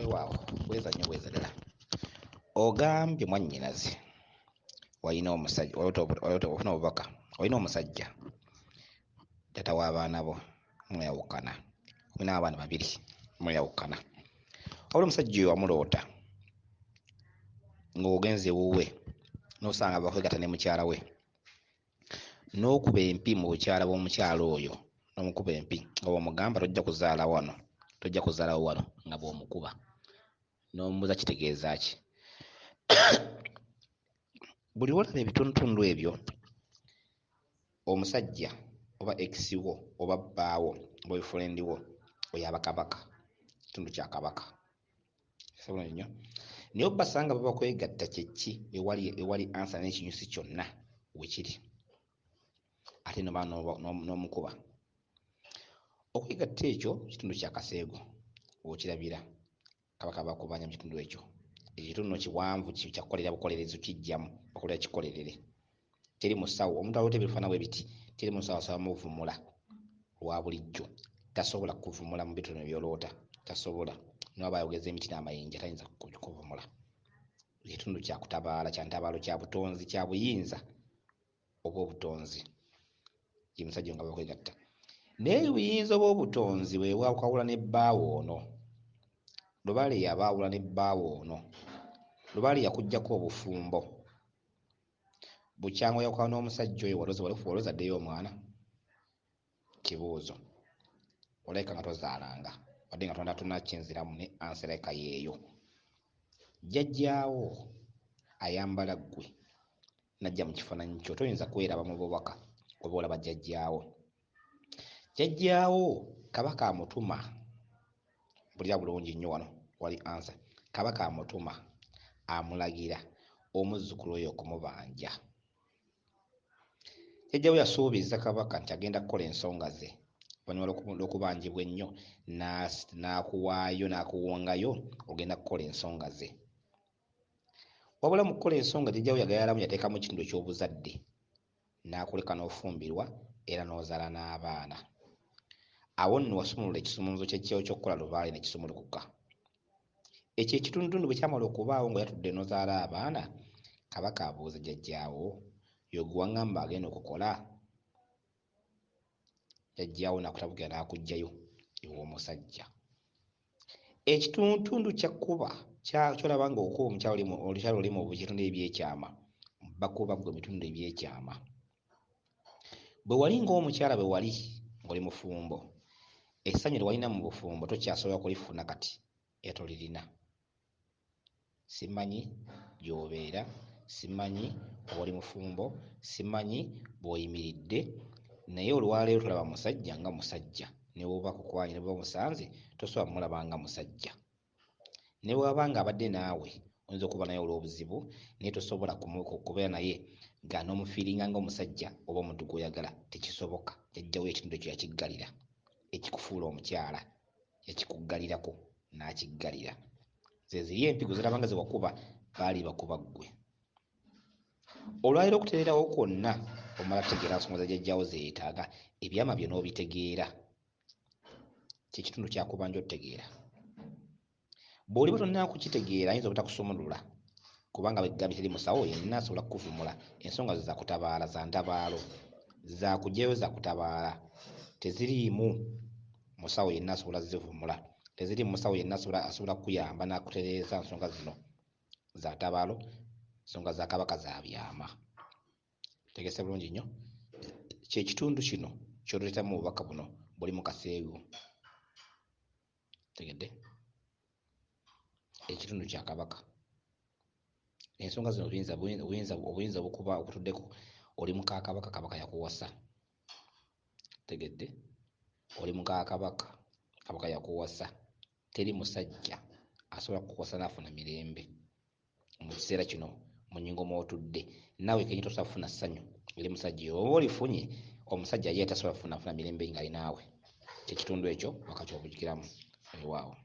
Waawo bweza nnyo bweza ddala. Ogambye mwannyinaze walina omusajja ofuna obubaka olina omusajja taata w'abaana bo mweyawukana, olina abaana babiri mweyawukana. Wabula omusajja oyo wamuloota ng'ogenze ewuwe n'osanga bakwegatta ne mukyala we, n'okuba empi mu bukyala bw'omukyala oyo, n'omukuba empi nga bw'omugamba tojja kuzaalawo wano nga bw'omukuba, n'omubuuza kitegeeza ki? Buli lwolaba ebitundutundu ebyo, omusajja oba ekisi wo oba bbaawo boyfriend wo oyo aba kabaka, kitundu kya kabaka. Kisobola nnyo naye obbasanga babakwegatta kye ki ewali ansa n'ekinyusi kyonna we kiri, ate noba n'omukuba. Okwegatta ekyo kitundu kya kaseego w'okirabira kabaka bakubanja mu kitundu ekyo. Ekitundu kiwanvu kyakukolera bukolerezi kijjamu bakolera kikolerere. Teri musawo omuntu aloota ebifaanana bwe biti, teri musawo asabamu ovumula lwa bulijjo, tasobola kuvumula mu bitundu by'oloota, tasobola. N'oba ayogeza emiti n'amayinja tayinza kuvumula. Ekitundu kya kutabaala, kya ntabaalo, kya butonzi, kya buyinza oba obutonzi, ye musajja nga bakwegatta. Naye obuyinza oba obutonzi bwe bwakawula ne bbaawo ono. Lubaale yabaawula ne bbaawo ono. Lubaale yakuggyako obufumbo. Bukyango yakawula n'omusajja oyo wali ozaddeyo omwana? Kibuuzo. Olabika nga tozaalanga wadde nga tonnakinziramu ne ansereka yeeyo. Jjajjaawo ayambala ggwe najja mu kifaananyi kyo, toyinza kweraba mu bubaka oba olaba jjajjaawo. Jjajjaawo kabaka amutuma, mpulira bulungi nnyo wano wali ansa. Kabaka amutuma amulagira omuzzukulu oyo okumubanja. Jjajjaawo yasuubiza kabaka nti agenda kukola ensonga ze oluvannyuma lw'okubanjibwa ennyo, n'akuwaayo n'akuwongayo, ogenda kukola ensonga ze. Wabula mu kukola ensonga jjajjaawo yagayalamu, yateekamu ekitundu eky'obuzadde, n'akuleka n'ofumbirwa era n'ozaala n'abaana. Awo nno wasumulula ekisumuluzo ky'okukola lubaale ne kisumulukuka. Ekyo ekitundutundu bwe kyamala okubaawo nga yatudde n'ozaala abaana, kabaka abuuza jjajjaawo, y'ogwe waŋŋamba agenda okukola? Jjajjaawo n'akutabukira n'akuggyayo ew'omusajja. Ekitundutundu kyakkuba ky'olaba ng'okuba olukyalo oli mu bitundu ebyekyama, bakuba ggwe ebitundu ebyekyama. Bwe wali ng'omukyala bwe wali ng'oli mufumbo, essanyu lye walina mu bufumbo tokyasobola kulifuna kati era tolirina. Simanyi gy'obeera, simanyi oba oli mufumbo, simanyi bw'oyimiridde, naye olwaleero tolaba musajja nga musajja. Ne bw'oba kukwanye ne bw'oba musanze tosobola mulaba nga musajja. Ne bw'aba ng'abadde naawe oyinza okuba naye olw'obuzibu, naye tosobola kubeera naye nga n'omufiiringa ng'omusajja oba omuntu gw'oyagala, tekisoboka. Jjajjaawo ekitundu ekyo yakiggalira, ekikufuula omukyala yakikuggalirako n'akiggalira. Ze ziri empigo zirabanga ze wakuba baali bakuba ggwe. Olwaleero okutereerawo kwonna omala kutegeera nsonga za jjajjaawo ze yeetaaga, ebyama bye n'obitegeera. Kyekitundu kyakubanja otegeera. Bw'oliba tonnakukitegeera ayinza obutakusumulula, kubanga begambye teri musawo yenna asobola kukuvumula. Ensonga ze za kutabaala, za ntabaalo, za kuggyayo za kutabaala. Teziriimu musawo yenna asobola zivumula, teziriimu musawo yenna asobola kukuyamba n'akutereeza nsonga zino za ntabaalo. Ensonga za kabaka za byama. Tegese bulungi nnyo. Kyekitundu kino ky'oleetamu obubaka buno buli mu kaseego. Tegedde? Ekitundu kya kabaka. Ensonga zino obuyinza bukuba okutuddeko oli muka kabaka, kabaka yakuwasa. Tegedde? Oli muka kabaka, kabaka yakuwasa. Teri musajja asobola kukuwasa n'afuna mirembe mu kiseera kino mu nnyingo mw'otudde. Naawe kenyi tosobola kufuna ssanyu eri musajja oyo. Oba olifunye, omusajja ye tasobola kufuna mirembe ng'ali naawe. Kyekitundu ekyo wakati obujjukiramu. Weewaawo.